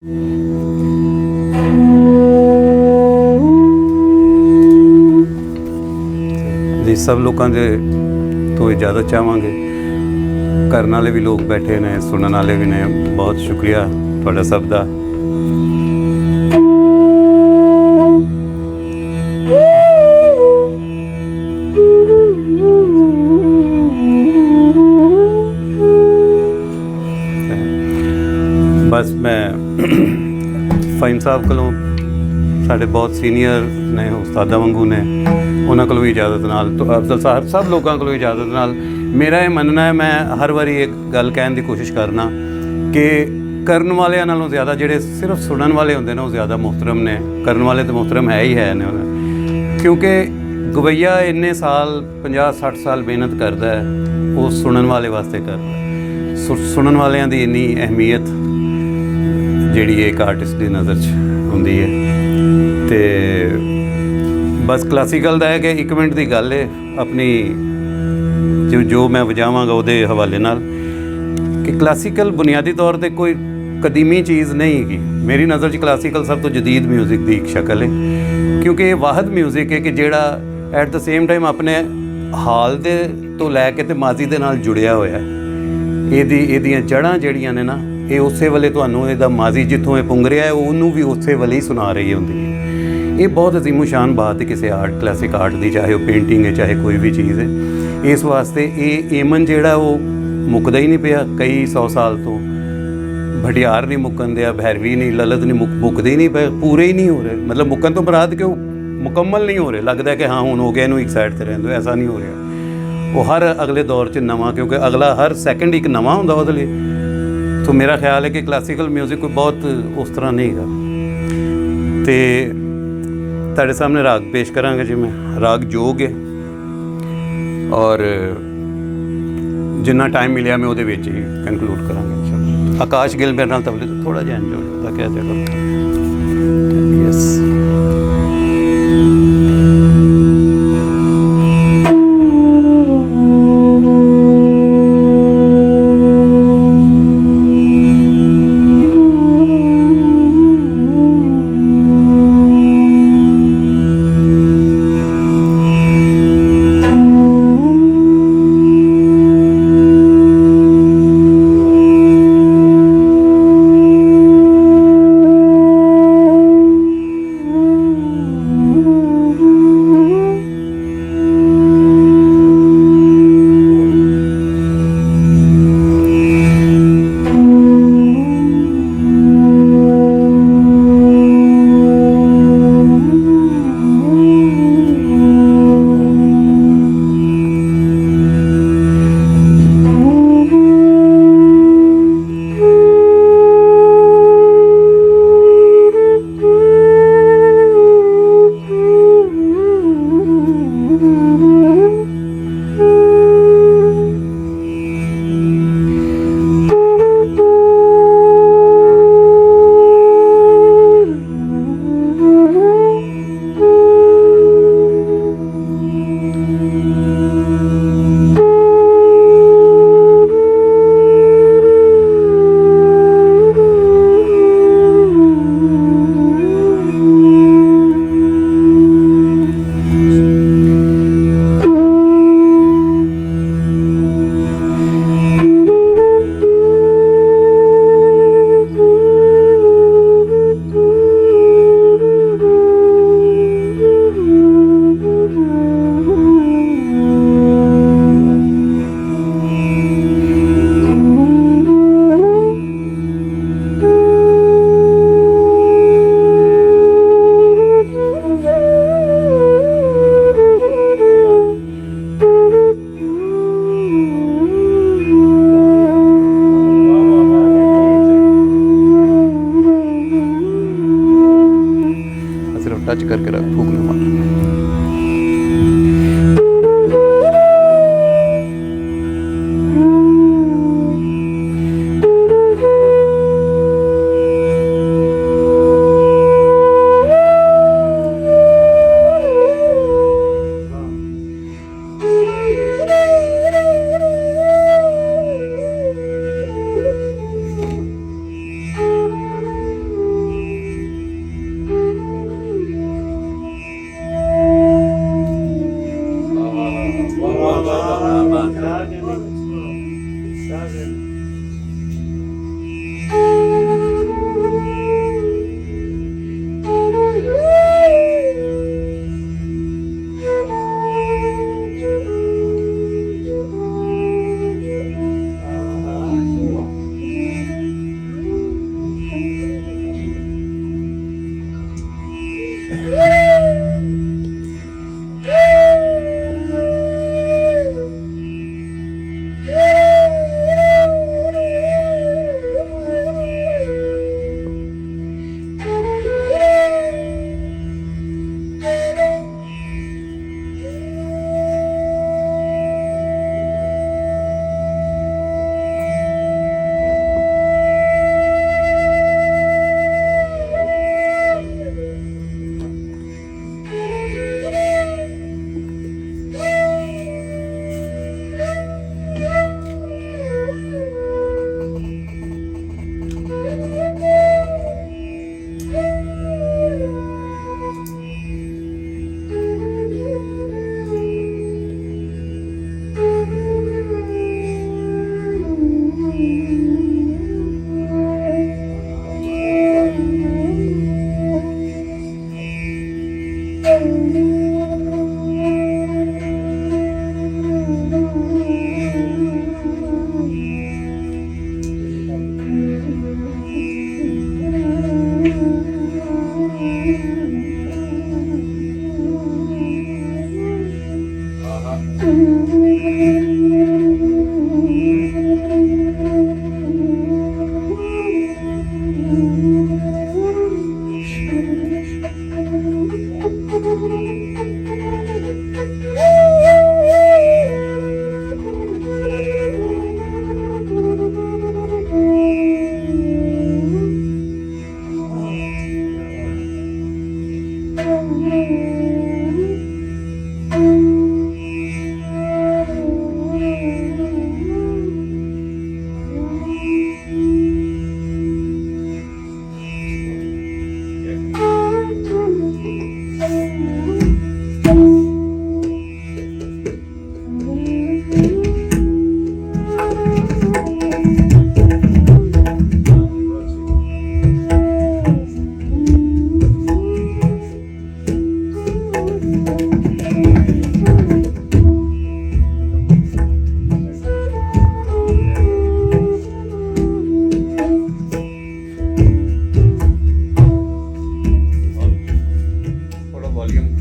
जी सब लोगों के तो इजाज़त चाहांगे। करने वाले भी लोग बैठे ने, सुनने वाले भी ने, बहुत शुक्रिया तुहाडा सब दा। बस मैं फ़हीम साहब कोलों साढ़े बहुत सीनियर ने, उस्तादा वांगू ने, उन्होंने को भी इजाज़त नाल तो अफजल साहब सब लोगों को इजाज़त नाल मेरा ये मनना है, मैं हर बारी एक गल कहने की कोशिश करना कि करन वाले नालों ज़्यादा जेडे सिर्फ सुनन वाले होंदे ने वो ज़्यादा मोहतरम ने। करन वाले तो मोहतरम है ही है ने, क्योंकि गवैया इन्ने साल 50-60 साल मेहनत करता है, वो सुनन वाले वास्ते करता है। सुनन वालियां दी इन्नी अहमियत जिहड़ी एक आर्टिस्ट की नज़र च हुंदी है। तो बस क्लासीकल दा है कि 1 मिनट की गल है अपनी जो मैं वजावांगा उहदे हवाले नाल कि क्लासीकल बुनियादी तौर पर कोई कदीमी चीज़ नहीं है। मेरी नज़र च क्लासीकल सब तो जदीद म्यूज़िक की एक शक्ल है, क्योंकि ये वाहद म्यूज़िक है कि जिहड़ा एट द सेम टाइम अपने हाल दे तो लैके ते माजी दे नाल जुड़िया होया है। ਇਹਦੀਆਂ ਜੜ੍ਹਾਂ ਜਿਹੜੀਆਂ ਨੇ ਨਾ, ਇਹ ਉਸੇ ਵੇਲੇ ਤੁਹਾਨੂੰ ਇਹਦਾ ਮਾਜ਼ੀ ਜਿੱਥੋਂ ਇਹ ਪੁੰਗ ਰਿਹਾ ਹੈ ਉਹਨੂੰ ਵੀ ਉਸੇ ਵੇਲੇ ਹੀ ਸੁਣਾ ਰਹੀ ਹੁੰਦੀ ਹੈ। ਇਹ ਬਹੁਤ ਅਜ਼ੀਮੋ ਸ਼ਾਨ ਬਾਤ ਹੈ ਕਿਸੇ ਆਰਟ, ਕਲਾਸਿਕ ਆਰਟ ਦੀ, ਚਾਹੇ ਉਹ ਪੇਂਟਿੰਗ ਹੈ ਚਾਹੇ ਕੋਈ ਵੀ ਚੀਜ਼ ਹੈ। ਇਸ ਵਾਸਤੇ ਇਹ ਏਮਨ ਜਿਹੜਾ ਉਹ ਮੁੱਕਦਾ ਹੀ ਨਹੀਂ ਪਿਆ ਕਈ 100 ਸਾਲ ਤੋਂ। ਭਟਿਆਰ ਨਹੀਂ ਮੁੱਕਣ ਦਿਆ, ਭੈਰਵੀ ਨਹੀਂ, ਲਲਿਤ ਨਹੀਂ ਮੁੱਕਦੇ ਹੀ ਨਹੀਂ ਪਏ, ਪੂਰੇ ਹੀ ਨਹੀਂ ਹੋ ਰਹੇ। ਮਤਲਬ ਮੁੱਕਣ ਤੋਂ ਮੁਰਾਦ ਕਿ ਉਹ ਮੁਕੰਮਲ ਨਹੀਂ ਹੋ ਰਹੇ। ਲੱਗਦਾ ਕਿ ਹਾਂ ਹੁਣ ਹੋ ਗਿਆ, ਇਹਨੂੰ ਇੱਕ ਸਾਈਡ 'ਤੇ ਰਹਿਣ ਦਿਓ, ਐਸਾ ਨਹੀਂ ਹੋ ਰਿਹਾ। वो हर अगले दौर च नवा, क्योंकि अगला हर सैकेंड एक नवा होंदा उहदे लई। तो मेरा ख्याल है कि क्लासीकल म्यूज़िक कोई बहुत उस तरह नहीं है। तो तुहाडे सामने राग पेश करांगा जी, मैं राग जोग है और जिन्ना टाइम मिलिया मैं उहदे विच ही कंकलूड करांगा इंशाअल्लाह। आकाश गिल मेरे नाल तबले तो थोड़ा जिहा इंजॉय करदा क्या जगह। यस टच करके रख, फूक लो मार। थोड़ा वॉल्यूम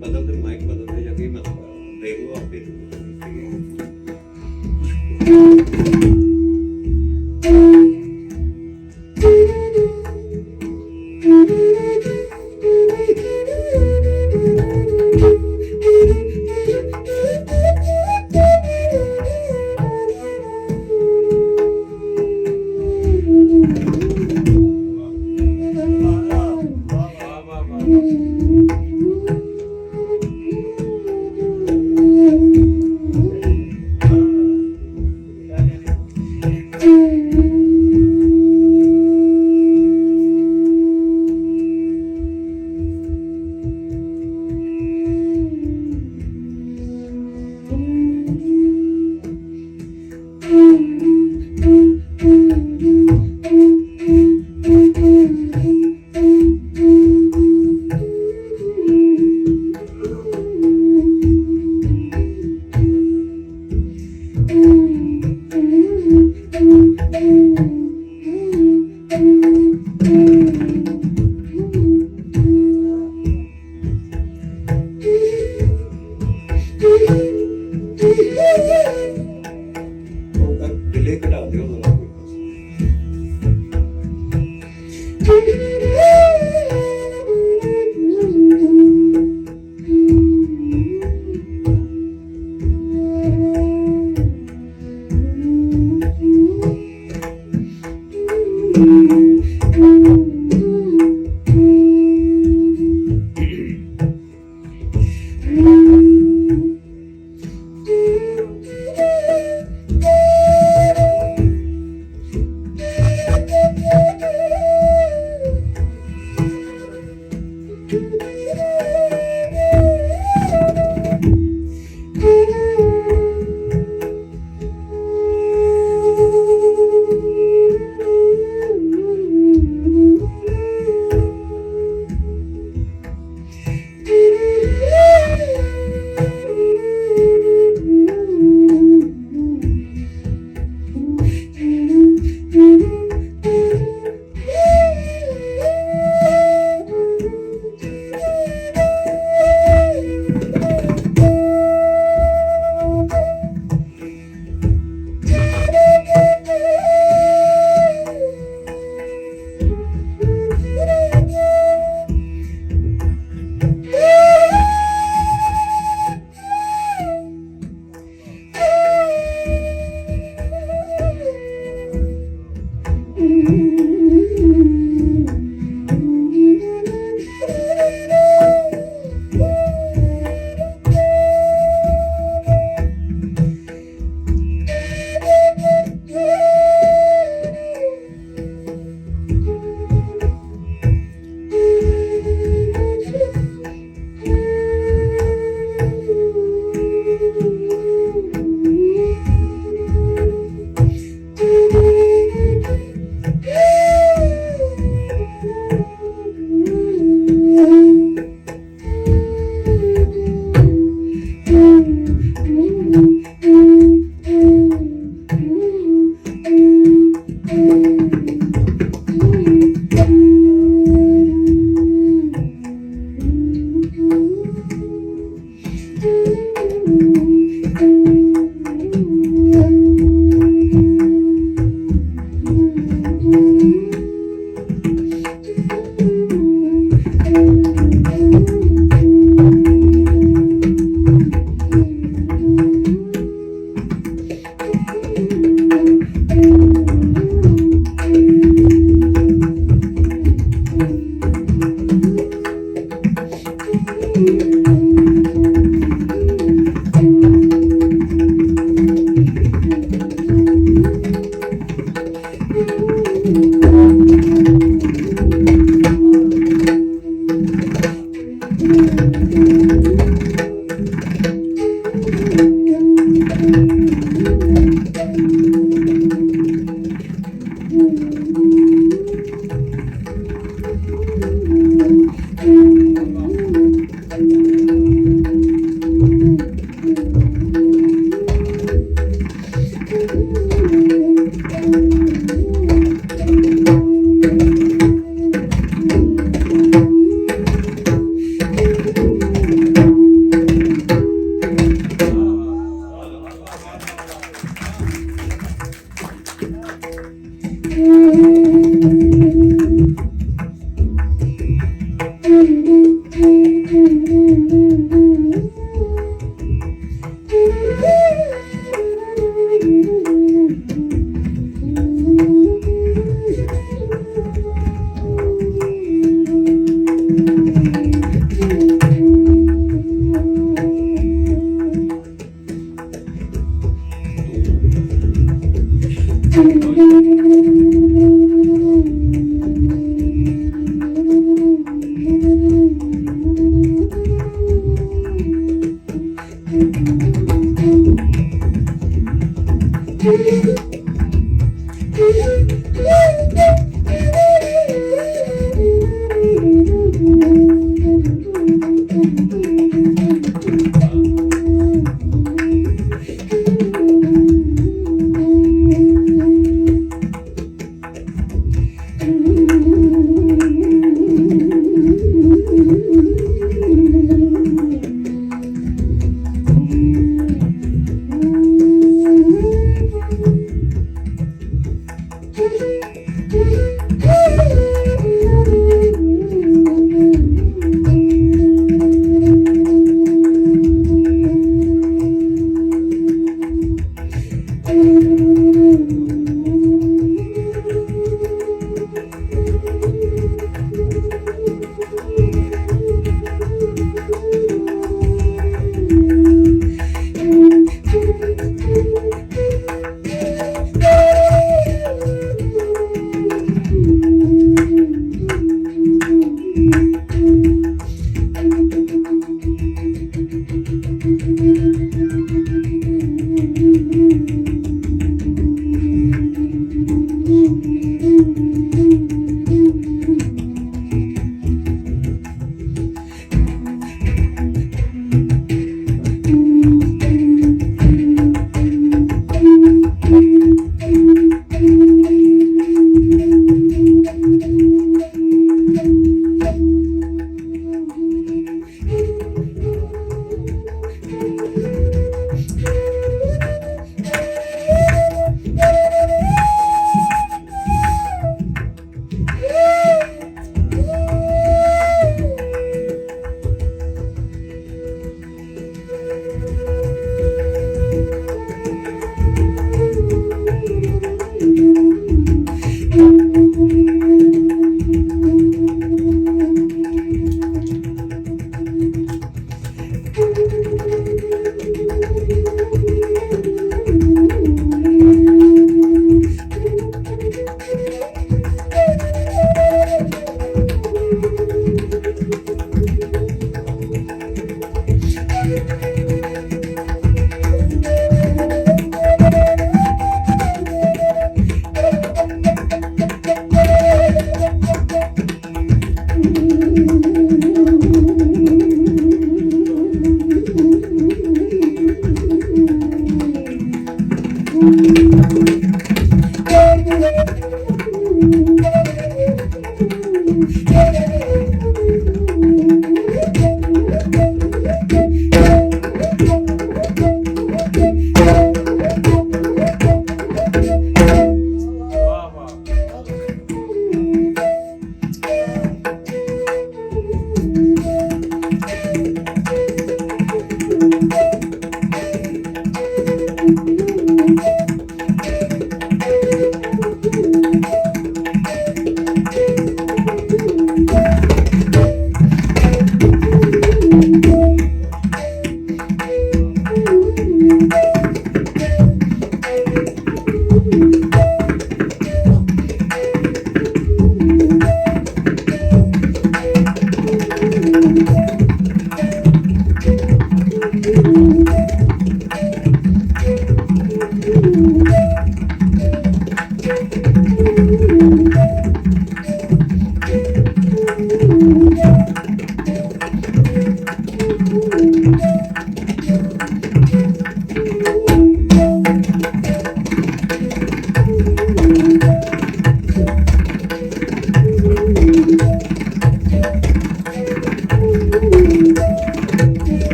बदलते माइक बदलते जब भी मत देख लो आप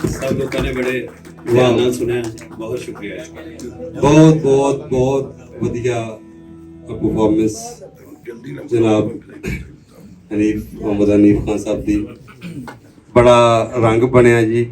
ਸਭ ਲੋਕਾਂ ਨੇ ਬੜੇ ਧਿਆਨ ਨਾਲ ਸੁਣਿਆ, ਬਹੁਤ ਸ਼ੁਕਰੀਆ। ਬਹੁਤ ਬਹੁਤ ਬਹੁਤ ਵਧੀਆ ਪਰਫਾਰਮੈਂਸ ਜਨਾਬ ਹਨੀਫ ਮੁਹੰਮਦ ਹਨੀਫ ਖਾਨ ਸਾਹਿਬ ਦੀ। ਬੜਾ ਰੰਗ ਬਣਿਆ ਜੀ।